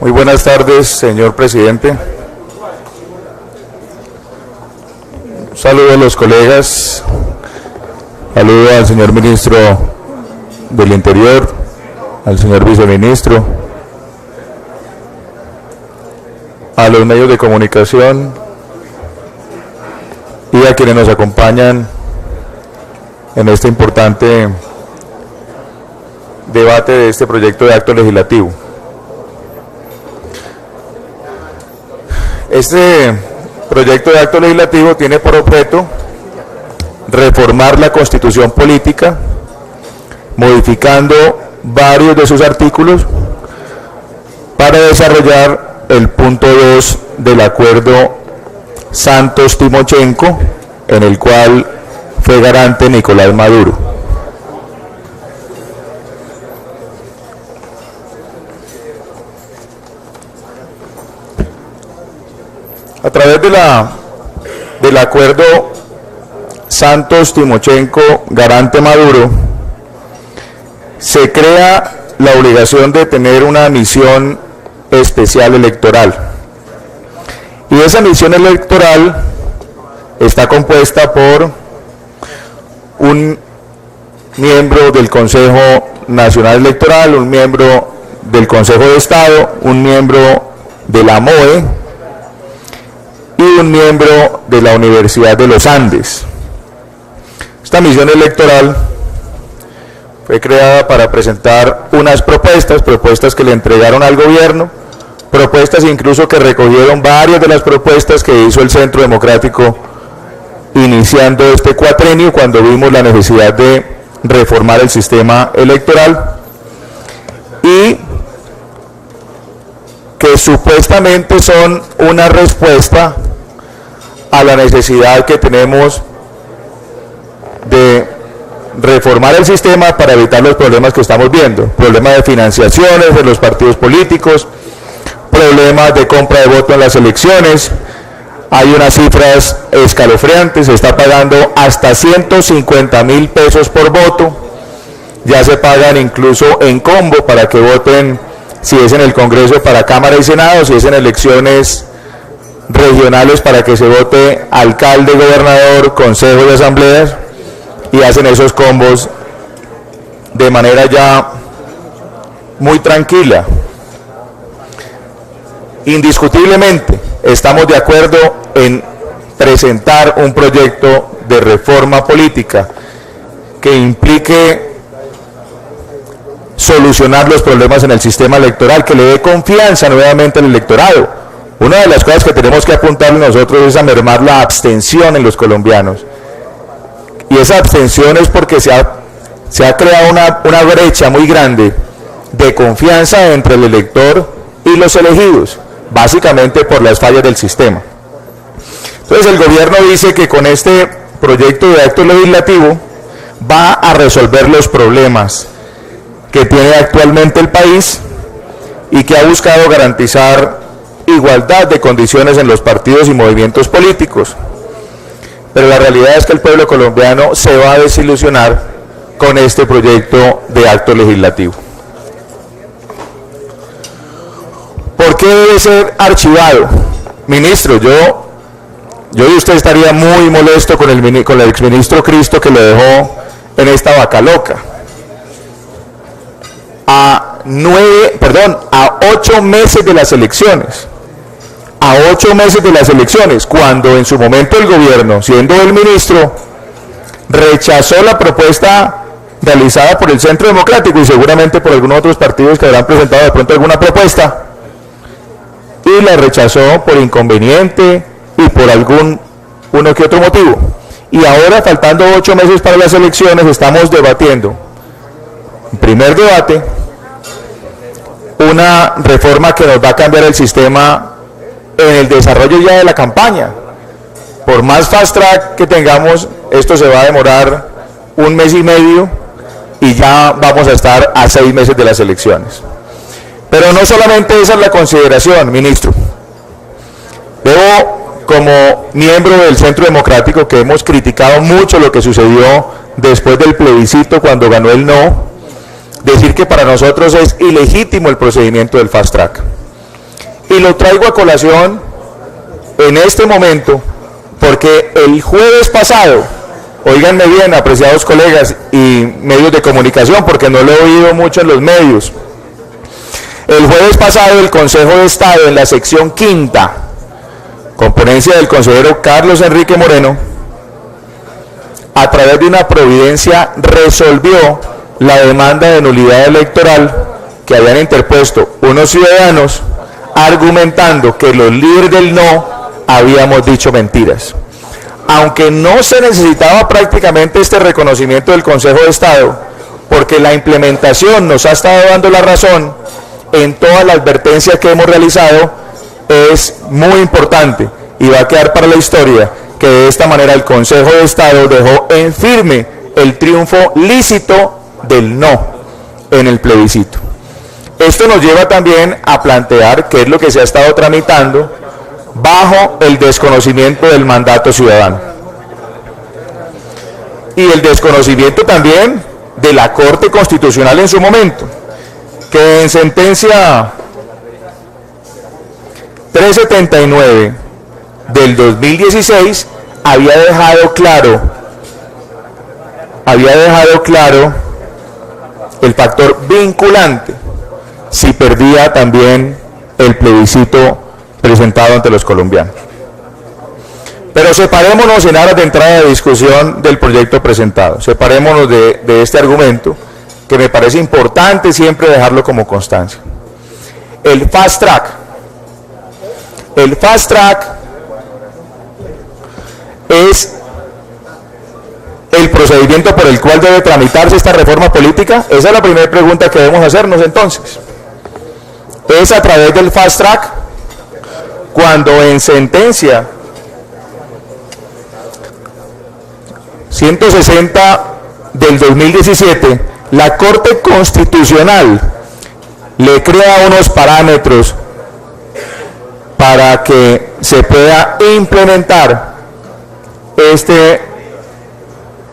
Muy buenas tardes, señor presidente. Un saludo a los colegas, saludo al señor ministro del Interior, al señor viceministro, a los medios de comunicación y a quienes nos acompañan en este importante debate de este proyecto de acto legislativo. Este proyecto de acto legislativo tiene por objeto reformar la Constitución política, modificando varios de sus artículos para desarrollar el punto 2 del acuerdo Santos-Timochenko, en el cual fue garante Nicolás Maduro. A través del acuerdo Santos-Timochenko garante Maduro, se crea la obligación de tener una misión especial electoral. Y esa misión electoral está compuesta por un miembro del Consejo Nacional Electoral, un miembro del Consejo de Estado, un miembro de la MOE, y un miembro de la Universidad de los Andes. Esta misión electoral fue creada para presentar unas propuestas que le entregaron al gobierno, propuestas incluso que recogieron varias de las propuestas que hizo el Centro Democrático iniciando este cuatrenio, cuando vimos la necesidad de reformar el sistema electoral, y que supuestamente son una respuesta a la necesidad que tenemos de reformar el sistema para evitar los problemas que estamos viendo, problemas de financiaciones de los partidos políticos, problemas de compra de voto en las elecciones. Hay unas cifras escalofriantes, se está pagando hasta 150.000 pesos por voto, ya se pagan incluso en combo para que voten, si es en el Congreso, para Cámara y Senado, si es en elecciones regionales, para que se vote alcalde, gobernador, consejo y asambleas, y hacen esos combos de manera ya muy tranquila. Indiscutiblemente estamos de acuerdo en presentar un proyecto de reforma política que implique solucionar los problemas en el sistema electoral, que le dé confianza nuevamente al electorado. Una de las cosas que tenemos que apuntarle nosotros es a mermar la abstención en los colombianos. Y esa abstención es porque se ha creado una brecha muy grande de confianza entre el elector y los elegidos, básicamente por las fallas del sistema. Entonces el gobierno dice que con este proyecto de acto legislativo va a resolver los problemas que tiene actualmente el país y que ha buscado garantizar igualdad de condiciones en los partidos y movimientos políticos. Pero la realidad es que el pueblo colombiano se va a desilusionar con este proyecto de acto legislativo. ¿Por qué debe ser archivado? Ministro, yo y usted estaría muy molesto con el exministro Cristo, que lo dejó en esta vaca loca. A 8 meses de las elecciones. A 8 meses de las elecciones, cuando en su momento el gobierno, siendo el ministro, rechazó la propuesta realizada por el Centro Democrático y seguramente por algunos otros partidos que habrán presentado de pronto alguna propuesta, y la rechazó por inconveniente y por uno que otro motivo. Y ahora, faltando 8 meses para las elecciones, estamos debatiendo, en primer debate, una reforma que nos va a cambiar el sistema en el desarrollo ya de la campaña. Por más fast track que tengamos, esto se va a demorar 1 mes y medio y ya vamos a estar a 6 meses de las elecciones. Pero no solamente esa es la consideración, ministro. Debo, como miembro del Centro Democrático, que hemos criticado mucho lo que sucedió después del plebiscito cuando ganó el no, decir que para nosotros es ilegítimo el procedimiento del fast track. Y lo traigo a colación en este momento porque el jueves pasado, óiganme bien, apreciados colegas y medios de comunicación, porque no lo he oído mucho en los medios, el jueves pasado el Consejo de Estado en la sección quinta, con ponencia del consejero Carlos Enrique Moreno, a través de una providencia resolvió la demanda de nulidad electoral que habían interpuesto unos ciudadanos argumentando que los líderes del no habíamos dicho mentiras. Aunque no se necesitaba prácticamente este reconocimiento del Consejo de Estado, porque la implementación nos ha estado dando la razón en toda la advertencia que hemos realizado, es muy importante y va a quedar para la historia que de esta manera el Consejo de Estado dejó en firme el triunfo lícito del no en el plebiscito. Esto nos lleva también a plantear qué es lo que se ha estado tramitando bajo el desconocimiento del mandato ciudadano y el desconocimiento también de la Corte Constitucional en su momento, que en sentencia 379 del 2016 había dejado claro el factor vinculante si perdía también el plebiscito presentado ante los colombianos. Pero separémonos en aras de entrada de discusión del proyecto presentado, separémonos de este argumento, que me parece importante siempre dejarlo como constancia. El fast track. El fast track es el procedimiento por el cual debe tramitarse esta reforma política. Esa es la primera pregunta que debemos hacernos entonces. Es a través del fast track cuando en sentencia 160 del 2017 la Corte Constitucional le crea unos parámetros para que se pueda implementar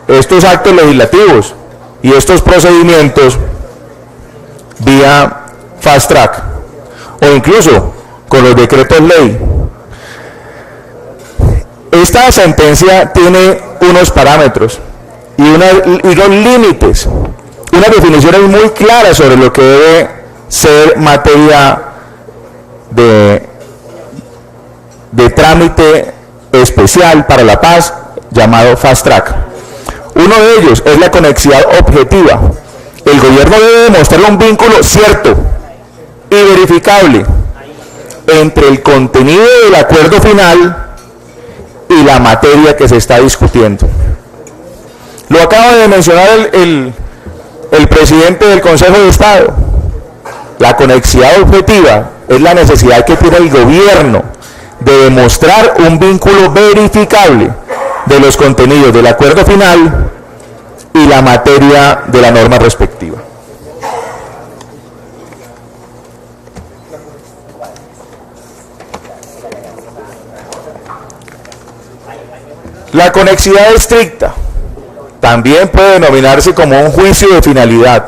estos actos legislativos y estos procedimientos vía fast track o incluso con los decretos ley. Esta sentencia tiene unos parámetros y unos límites, unas definiciones muy claras sobre lo que debe ser materia de trámite especial para la paz, llamado fast track. Uno de ellos es la conexidad objetiva. El gobierno debe demostrar un vínculo cierto y verificable entre el contenido del acuerdo final y la materia que se está discutiendo. Lo acaba de mencionar el presidente del Consejo de Estado. La conexidad objetiva es la necesidad que tiene el gobierno de demostrar un vínculo verificable de los contenidos del acuerdo final y la materia de la norma respectiva. La conexidad estricta también puede denominarse como un juicio de finalidad.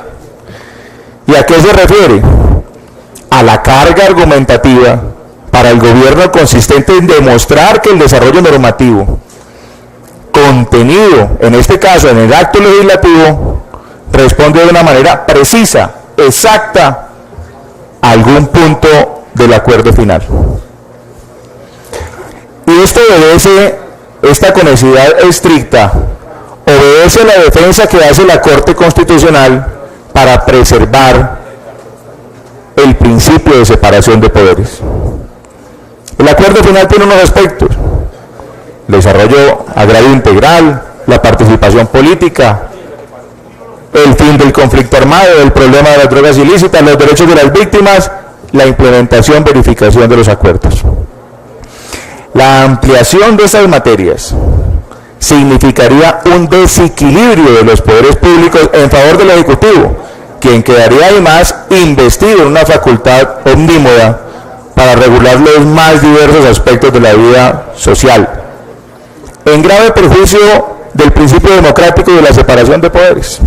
¿Y a qué se refiere? A la carga argumentativa para el gobierno consistente en demostrar que el desarrollo normativo contenido, en este caso en el acto legislativo, responde de una manera precisa, exacta, a algún punto del acuerdo final. Y esto obedece, esta conexidad estricta, obedece a la defensa que hace la Corte Constitucional para preservar el principio de separación de poderes. El acuerdo final tiene unos aspectos: el desarrollo agrario integral, la participación política, el fin del conflicto armado, el problema de las drogas ilícitas, los derechos de las víctimas, la implementación, verificación de los acuerdos. La ampliación de esas materias significaría un desequilibrio de los poderes públicos en favor del Ejecutivo, quien quedaría además investido en una facultad omnímoda para regular los más diversos aspectos de la vida social, en grave perjuicio del principio democrático y de la separación de poderes.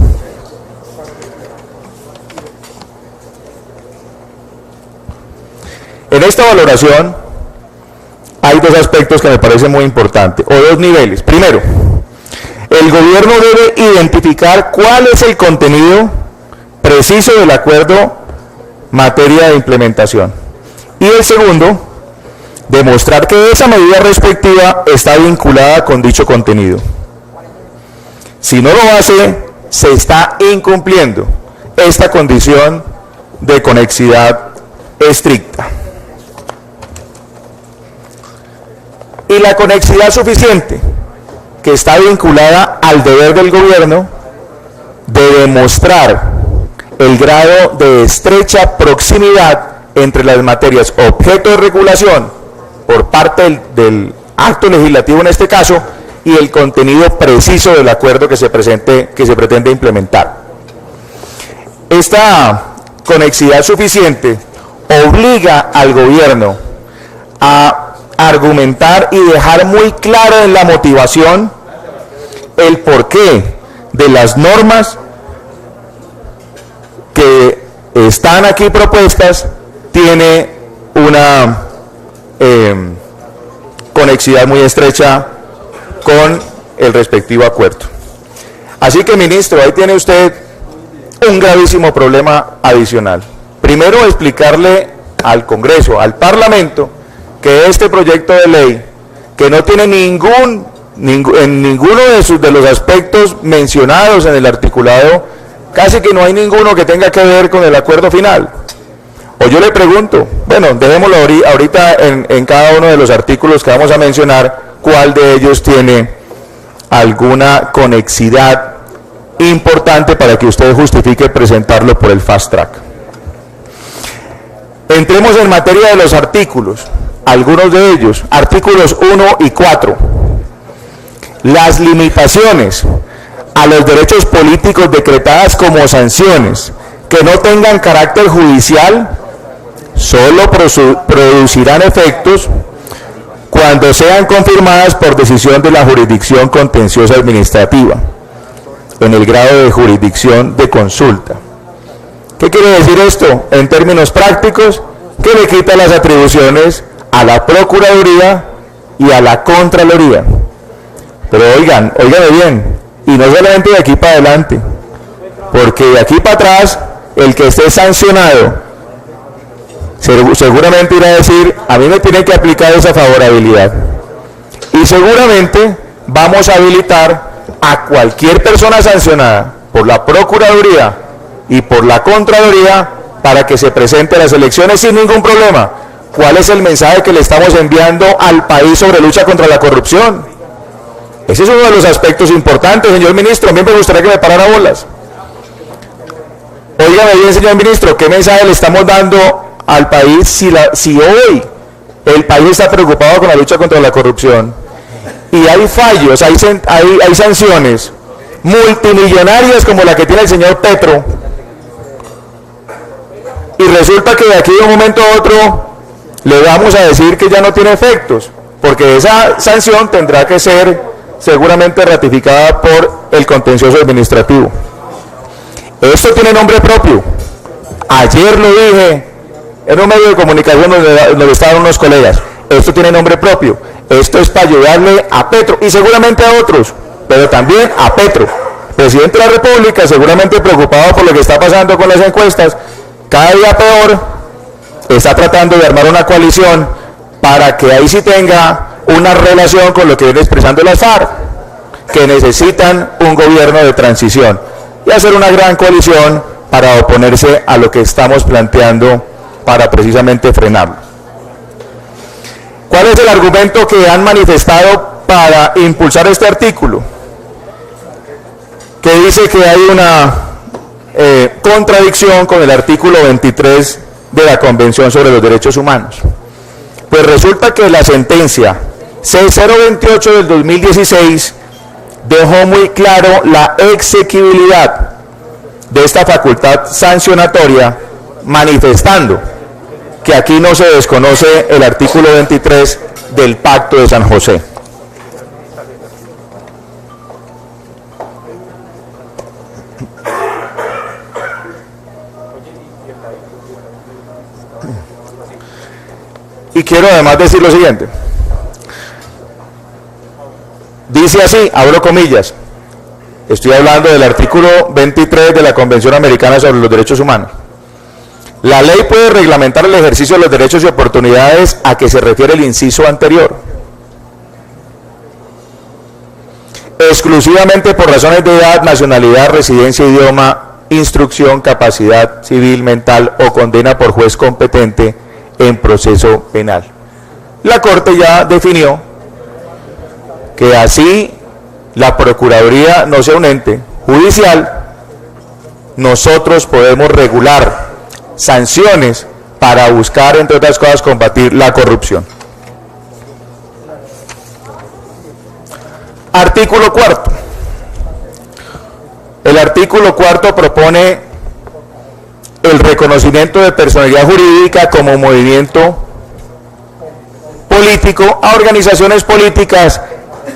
En esta valoración hay dos aspectos que me parecen muy importantes, o dos niveles. Primero, el gobierno debe identificar cuál es el contenido preciso del acuerdo materia de implementación. Y el segundo, demostrar que esa medida respectiva está vinculada con dicho contenido. Si no lo hace, se está incumpliendo esta condición de conexidad estricta. Y la conexidad suficiente, que está vinculada al deber del gobierno de demostrar el grado de estrecha proximidad entre las materias objeto de regulación por parte del acto legislativo en este caso y el contenido preciso del acuerdo que se pretende implementar. Esta conexidad suficiente obliga al gobierno a argumentar y dejar muy claro en la motivación el porqué de las normas que están aquí propuestas tiene una conexidad muy estrecha con el respectivo acuerdo. Así que, ministro, ahí tiene usted un gravísimo problema adicional. Primero, explicarle al Congreso, al Parlamento, que este proyecto de ley, que no tiene en ninguno de los aspectos mencionados en el articulado, casi que no hay ninguno que tenga que ver con el acuerdo final. O yo le pregunto, bueno, dejémoslo ahorita en cada uno de los artículos que vamos a mencionar, cuál de ellos tiene alguna conexidad importante para que usted justifique presentarlo por el fast track. Entremos en materia de los artículos, algunos de ellos, artículos 1 y 4. Las limitaciones a los derechos políticos decretadas como sanciones que no tengan carácter judicial solo producirán efectos cuando sean confirmadas por decisión de la jurisdicción contenciosa administrativa en el grado de jurisdicción de consulta. ¿Qué quiere decir esto? En términos prácticos, que le quita las atribuciones a la Procuraduría y a la Contraloría. Pero óigame bien, y no solamente de aquí para adelante, porque de aquí para atrás, el que esté sancionado seguramente irá a decir, a mí me tiene que aplicar esa favorabilidad. Y seguramente vamos a habilitar a cualquier persona sancionada por la Procuraduría y por la Contraloría para que se presente a las elecciones sin ningún problema. ¿Cuál es el mensaje que le estamos enviando al país sobre lucha contra la corrupción? Ese es uno de los aspectos importantes, señor ministro. A mí me gustaría que me parara bolas. Óigame bien, señor ministro, ¿qué mensaje le estamos dando al país si hoy el país está preocupado con la lucha contra la corrupción y hay fallos, hay sanciones multimillonarias como la que tiene el señor Petro, y resulta que de aquí de un momento a otro le vamos a decir que ya no tiene efectos, porque esa sanción tendrá que ser seguramente ratificada por el contencioso administrativo? Esto tiene nombre propio. Ayer lo dije en un medio de comunicación donde estaban unos colegas. Esto tiene nombre propio. Esto es para ayudarle a Petro y seguramente a otros, pero también a Petro. Presidente de la República, seguramente preocupado por lo que está pasando con las encuestas, cada día peor, está tratando de armar una coalición para que ahí sí tenga una relación con lo que viene expresando las FARC, que necesitan un gobierno de transición y hacer una gran coalición para oponerse a lo que estamos planteando para precisamente frenarlo. ¿Cuál es el argumento que han manifestado para impulsar este artículo? Que dice que hay una contradicción con el artículo 23 de la Convención sobre los Derechos Humanos. Pues resulta que la sentencia C028 del 2016 dejó muy claro la exequibilidad de esta facultad sancionatoria, manifestando que aquí no se desconoce el artículo 23 del Pacto de San José. Y quiero además decir lo siguiente. Dice así, abro comillas, estoy hablando del artículo 23 de la Convención Americana sobre los Derechos Humanos. La ley puede reglamentar el ejercicio de los derechos y oportunidades a que se refiere el inciso anterior, exclusivamente por razones de edad, nacionalidad, residencia, idioma, instrucción, capacidad civil, mental o condena por juez competente en proceso penal. La Corte ya definió que así la Procuraduría no sea un ente judicial, nosotros podemos regular sanciones para buscar, entre otras cosas, combatir la corrupción. Artículo 4. El artículo 4 propone el reconocimiento de personalidad jurídica como movimiento político a organizaciones políticas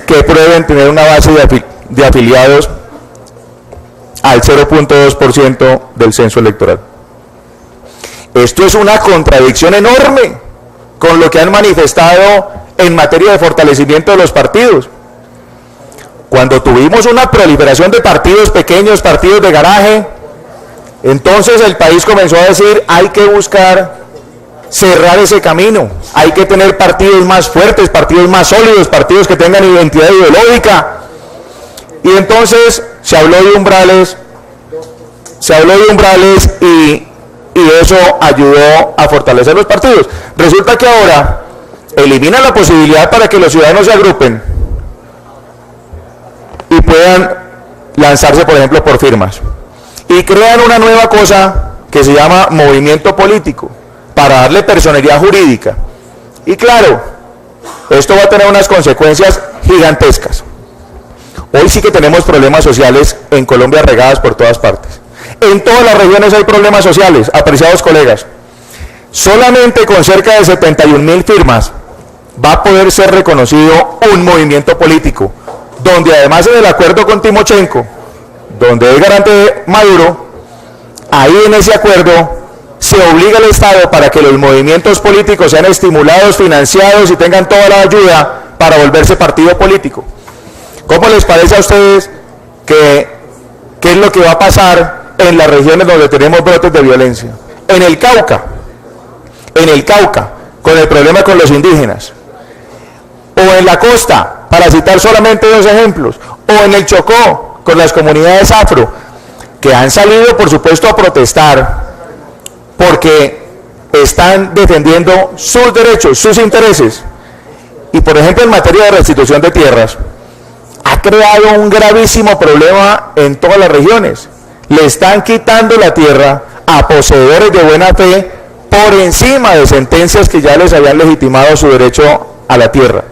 que prueben tener una base de afiliados al 0.2% del censo electoral. Esto es una contradicción enorme con lo que han manifestado en materia de fortalecimiento de los partidos. Cuando tuvimos una proliferación de partidos pequeños, partidos de garaje, entonces el país comenzó a decir, hay que buscar cerrar ese camino, hay que tener partidos más fuertes, partidos más sólidos, partidos que tengan identidad ideológica. Y entonces se habló de umbrales y eso ayudó a fortalecer los partidos. Resulta que ahora elimina la posibilidad para que los ciudadanos se agrupen y puedan lanzarse, por ejemplo, por firmas. Y crean una nueva cosa que se llama movimiento político, para darle personalidad jurídica. Y claro, esto va a tener unas consecuencias gigantescas. Hoy sí que tenemos problemas sociales en Colombia regadas por todas partes. En todas las regiones hay problemas sociales, apreciados colegas. Solamente con cerca de 71.000 firmas va a poder ser reconocido un movimiento político, donde además en el acuerdo con Timochenko, donde es garante Maduro, ahí en ese acuerdo se obliga al Estado para que los movimientos políticos sean estimulados, financiados y tengan toda la ayuda para volverse partido político. ¿Cómo les parece a ustedes qué es lo que va a pasar en las regiones donde tenemos brotes de violencia? En el Cauca, con el problema con los indígenas, o en la costa, para citar solamente dos ejemplos, o en el Chocó, con las comunidades afro, que han salido, por supuesto, a protestar, porque están defendiendo sus derechos, sus intereses. Y por ejemplo en materia de restitución de tierras, ha creado un gravísimo problema en todas las regiones. Le están quitando la tierra a poseedores de buena fe por encima de sentencias que ya les habían legitimado su derecho a la tierra.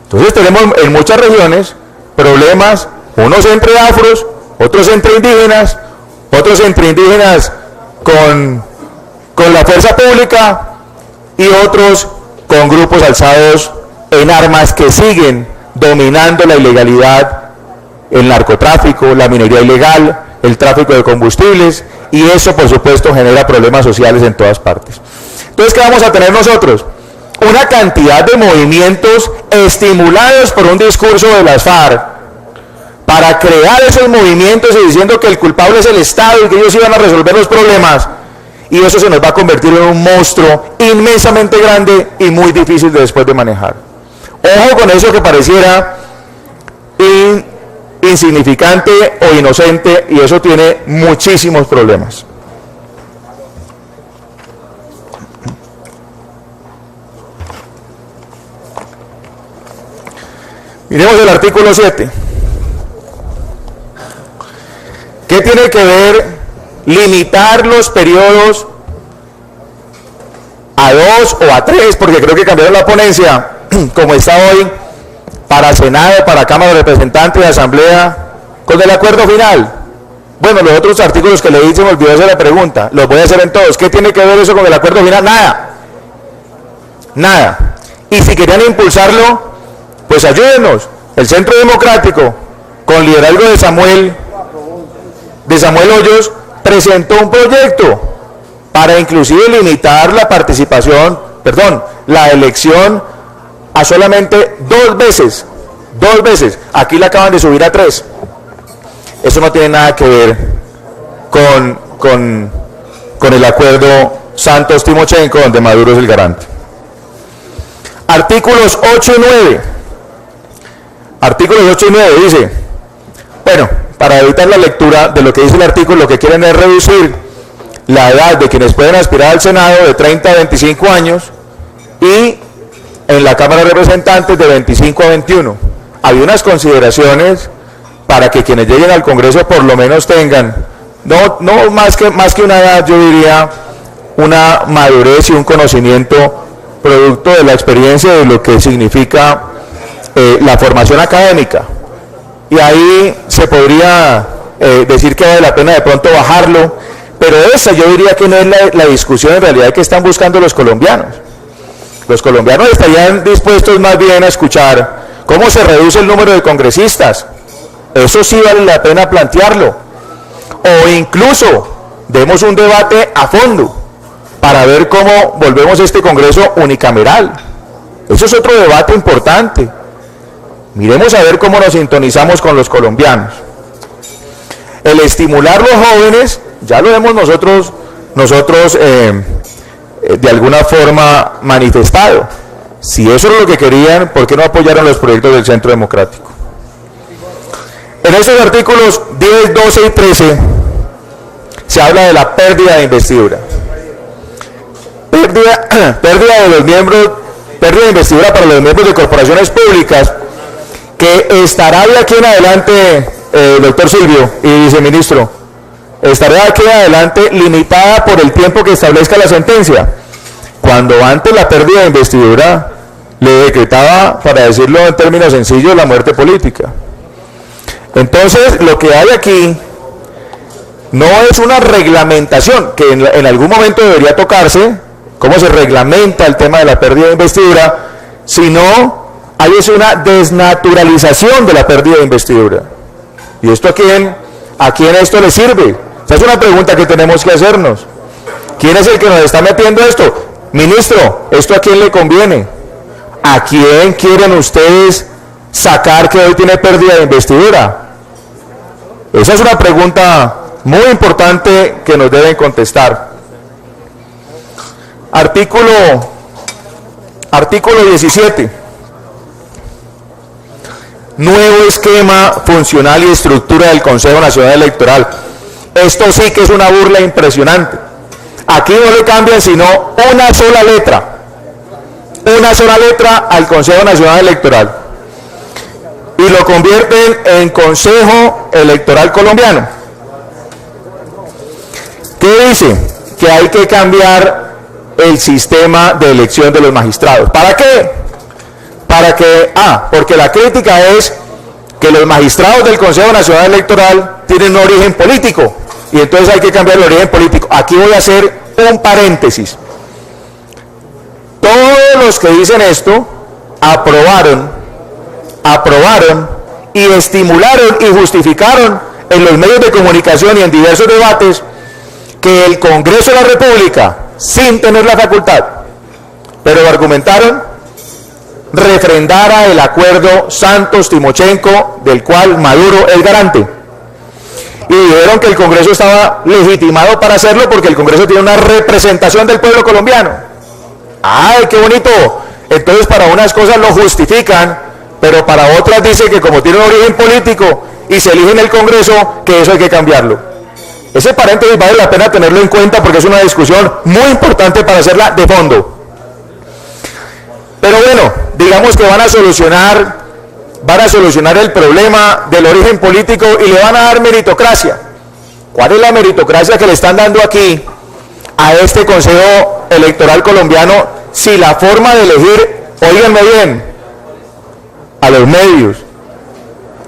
Entonces tenemos en muchas regiones problemas, unos entre afros, otros entre indígenas, otros entre indígenas con la fuerza pública y otros con grupos alzados en armas que siguen dominando la ilegalidad, el narcotráfico, la minería ilegal, el tráfico de combustibles, y eso por supuesto genera problemas sociales en todas partes. Entonces, ¿qué vamos a tener nosotros? Una cantidad de movimientos estimulados por un discurso de las FARC para crear esos movimientos y diciendo que el culpable es el Estado y que ellos iban a resolver los problemas, y eso se nos va a convertir en un monstruo inmensamente grande y muy difícil de después de manejar. Ojo con eso que pareciera insignificante o inocente, y eso tiene muchísimos problemas. Miremos el artículo 7. ¿Qué tiene que ver limitar los periodos a 2 o a 3? Porque creo que cambiaron la ponencia, como está hoy, para Senado, para Cámara de Representantes y Asamblea, con el acuerdo final. Bueno, los otros artículos que le hice me olvidó hacer la pregunta, los voy a hacer en todos. ¿Qué tiene que ver eso con el acuerdo final? Nada. Nada. Y si querían impulsarlo, pues ayúdenos. El Centro Democrático, con liderazgo de Samuel Hoyos, presentó un proyecto para inclusive limitar la participación la elección a solamente 2 veces. 2 veces. Aquí la acaban de subir a 3. Eso no tiene nada que ver con el acuerdo Santos-Timochenko, donde Maduro es el garante. Artículos 8 y 9. Artículos 8 y 9 dice, bueno, para evitar la lectura de lo que dice el artículo, lo que quieren es reducir la edad de quienes pueden aspirar al Senado de 30 a 25 años y en la Cámara de Representantes de 25 a 21. Había unas consideraciones para que quienes lleguen al Congreso por lo menos tengan, no más que una edad, yo diría, una madurez y un conocimiento producto de la experiencia de lo que significa la formación académica. Y ahí se podría decir que vale la pena de pronto bajarlo, pero esa yo diría que no es la discusión en realidad que están buscando los colombianos. Los colombianos estarían dispuestos más bien a escuchar cómo se reduce el número de congresistas. Eso sí vale la pena plantearlo. O incluso demos un debate a fondo para ver cómo volvemos este Congreso unicameral. Eso es otro debate importante. Miremos a ver cómo nos sintonizamos con los colombianos. El estimular a los jóvenes, ya lo hemos nosotros de alguna forma manifestado. Si eso es lo que querían, ¿por qué no apoyaron los proyectos del Centro Democrático? En estos artículos 10, 12 y 13 se habla de la pérdida de investidura. Pérdida de investidura para los miembros de corporaciones públicas, que estará de aquí en adelante, doctor Silvio y viceministro, estará de aquí en adelante limitada por el tiempo que establezca la sentencia, cuando antes la pérdida de investidura le decretaba, para decirlo en términos sencillos, la muerte política. Entonces, lo que hay aquí no es una reglamentación, que en algún momento debería tocarse, cómo se reglamenta el tema de la pérdida de investidura, sino hay una desnaturalización de la pérdida de investidura. ¿Y esto a quién esto le sirve? Esa es una pregunta que tenemos que hacernos. ¿Quién es el que nos está metiendo esto? Ministro, ¿esto a quién le conviene? ¿A quién quieren ustedes sacar que hoy tiene pérdida de investidura? Esa es una pregunta muy importante que nos deben contestar. Artículo 17. Nuevo esquema funcional y estructura del Consejo Nacional Electoral. Esto sí que es una burla impresionante. Aquí no le cambian sino una sola letra al Consejo Nacional Electoral y lo convierten en Consejo Electoral Colombiano. ¿Qué dice? Que hay que cambiar el sistema de elección de los magistrados. ¿Para qué? Porque la crítica es que los magistrados del Consejo Nacional Electoral tienen un origen político y entonces hay que cambiar el origen político. Aquí voy a hacer un paréntesis. Todos los que dicen esto aprobaron y estimularon y justificaron en los medios de comunicación y en diversos debates que el Congreso de la República, sin tener la facultad, pero lo argumentaron, refrendara el acuerdo Santos-Timochenko, del cual Maduro es garante. Y dijeron que el Congreso estaba legitimado para hacerlo porque el Congreso tiene una representación del pueblo colombiano. ¡Ay, qué bonito! Entonces para unas cosas lo justifican, pero para otras dicen que como tiene un origen político y se elige en el Congreso, que eso hay que cambiarlo. Ese paréntesis vale la pena tenerlo en cuenta porque es una discusión muy importante para hacerla de fondo. Pero bueno, digamos que van a solucionar el problema del origen político y le van a dar meritocracia. ¿Cuál es la meritocracia que le están dando aquí a este Consejo Electoral colombiano si la forma de elegir, óiganme bien, a los medios,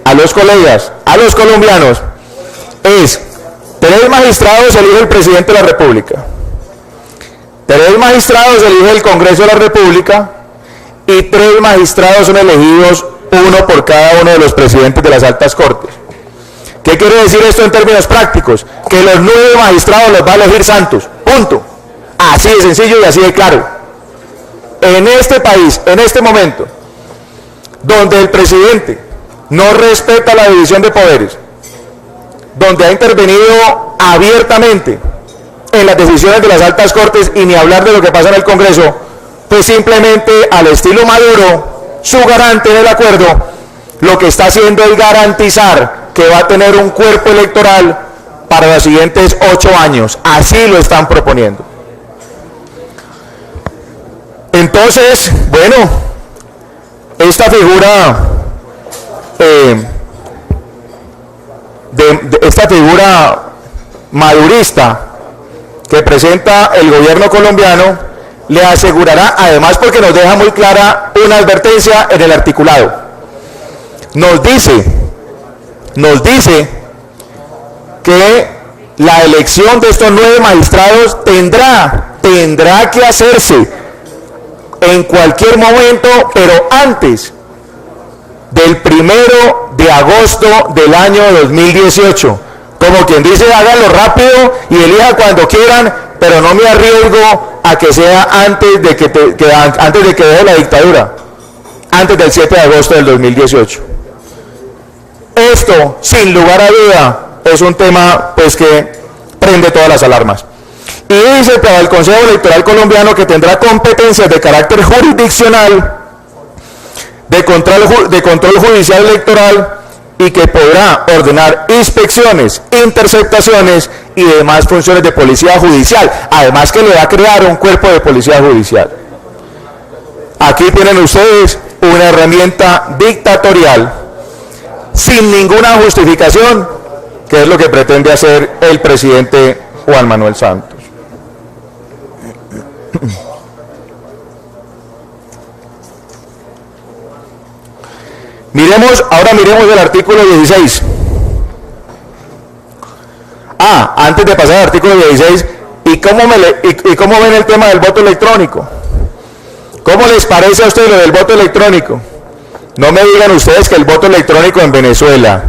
a los colegas, a los colombianos, es 3 magistrados elige el presidente de la República, 3 magistrados elige el Congreso de la República y 3 magistrados son elegidos, uno por cada uno de los presidentes de las altas cortes. ¿Qué quiere decir esto en términos prácticos? Que los 9 magistrados los va a elegir Santos, punto. Así de sencillo y así de claro. en este país, en este momento, donde el presidente no respeta la división de poderes, donde ha intervenido abiertamente en las decisiones de las altas cortes y ni hablar de lo que pasa en el Congreso, pues simplemente al estilo Maduro, su garante del acuerdo, lo que está haciendo es garantizar que va a tener un cuerpo electoral para los siguientes 8 años. Así lo están proponiendo. Entonces, bueno, esta figura esta figura madurista que presenta el gobierno colombiano le asegurará, además porque nos deja muy clara una advertencia en el articulado. Nos dice que la elección de estos 9 magistrados tendrá que hacerse en cualquier momento, pero antes del 1 de agosto del año 2018. Como quien dice, háganlo rápido y elijan cuando quieran, pero no me arriesgo a que sea antes de que deje la dictadura, antes del 7 de agosto del 2018. Esto, sin lugar a duda, es un tema pues que prende todas las alarmas. Y dice para el Consejo Electoral Colombiano que tendrá competencias de carácter jurisdiccional, de control judicial electoral, y que podrá ordenar inspecciones, interceptaciones y demás funciones de policía judicial. Además que le va a crear un cuerpo de policía judicial. Aquí tienen ustedes una herramienta dictatorial sin ninguna justificación, que es lo que pretende hacer el presidente Juan Manuel Santos. Ahora miremos el artículo 16. Antes de pasar al artículo 16, ¿y cómo ven el tema del voto electrónico? ¿Cómo les parece a ustedes lo del voto electrónico? No me digan ustedes que el voto electrónico en Venezuela,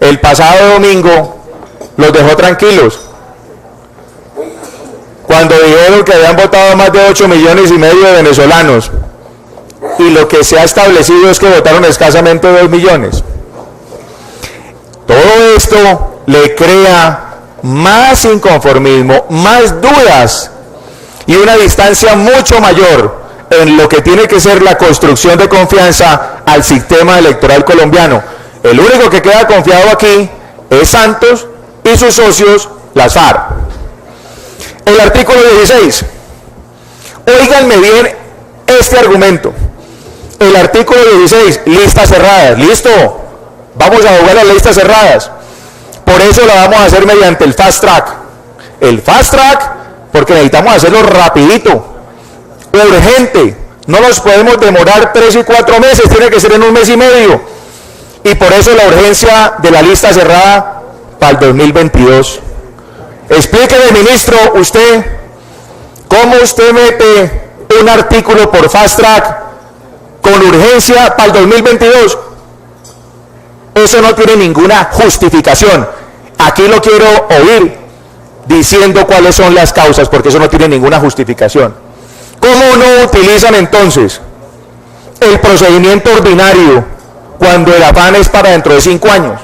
el pasado domingo, los dejó tranquilos. Cuando dijeron que habían votado más de 8,5 millones de venezolanos, y lo que se ha establecido es que votaron escasamente 2 millones. Todo esto le crea más inconformismo, más dudas y una distancia mucho mayor en lo que tiene que ser la construcción de confianza al sistema electoral colombiano. El único que queda confiado aquí es Santos y sus socios, las FARC. El artículo 16. Óiganme bien este argumento. El artículo 16, listas cerradas. ¿Listo? Vamos a jugar las listas cerradas. Por eso la vamos a hacer mediante el fast track. El fast track, porque necesitamos hacerlo rapidito, urgente. No nos podemos demorar 3 y 4 meses, tiene que ser en 1 mes y medio. Y por eso la urgencia de la lista cerrada para el 2022. Explíqueme, ministro, usted, ¿cómo usted mete un artículo por fast track con urgencia para el 2022? Eso no tiene ninguna justificación. Aquí lo quiero oír diciendo cuáles son las causas, porque eso no tiene ninguna justificación. ¿Cómo no utilizan entonces el procedimiento ordinario cuando el afán es para dentro de 5 años?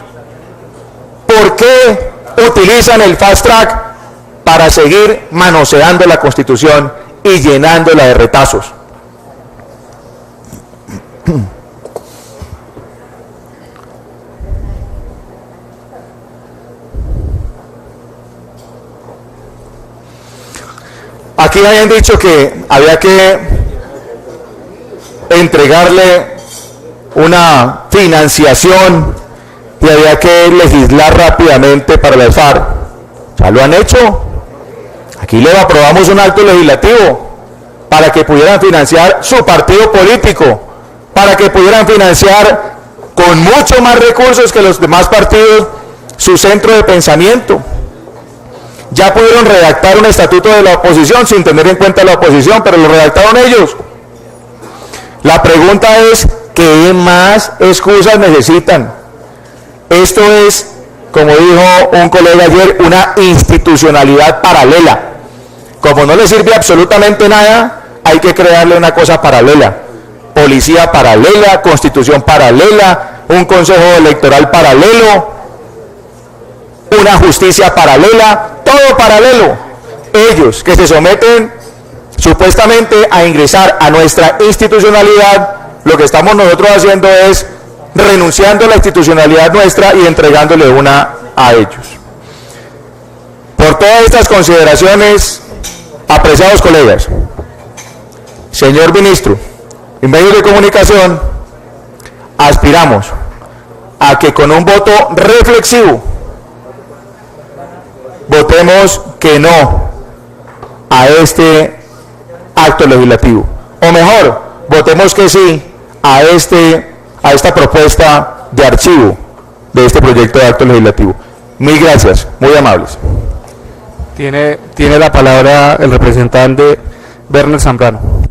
¿Por qué utilizan el fast track para seguir manoseando la Constitución y llenándola de retazos? Aquí habían dicho que había que entregarle una financiación y había que legislar rápidamente para las FARC. ¿Ya lo han hecho? Aquí le aprobamos un acto legislativo para que pudieran financiar su partido político, para que pudieran financiar con mucho más recursos que los demás partidos su centro de pensamiento. Ya pudieron redactar un estatuto de la oposición sin tener en cuenta la oposición, pero lo redactaron ellos. La pregunta es, ¿qué más excusas necesitan? Esto es, como dijo un colega ayer, una institucionalidad paralela. Como no le sirve absolutamente nada, hay que crearle una cosa paralela, policía paralela, constitución paralela, un consejo electoral paralelo, una justicia paralela, todo paralelo. Ellos que se someten supuestamente a ingresar a nuestra institucionalidad, lo que estamos nosotros haciendo es renunciando a la institucionalidad nuestra y entregándole una a ellos. Por todas estas consideraciones, apreciados colegas, señor ministro, en medios de comunicación, aspiramos a que con un voto reflexivo votemos que no a este acto legislativo, o mejor, votemos que sí a esta propuesta de archivo de este proyecto de acto legislativo. Mil gracias, muy amables. Tiene la palabra el representante Werner Zambrano.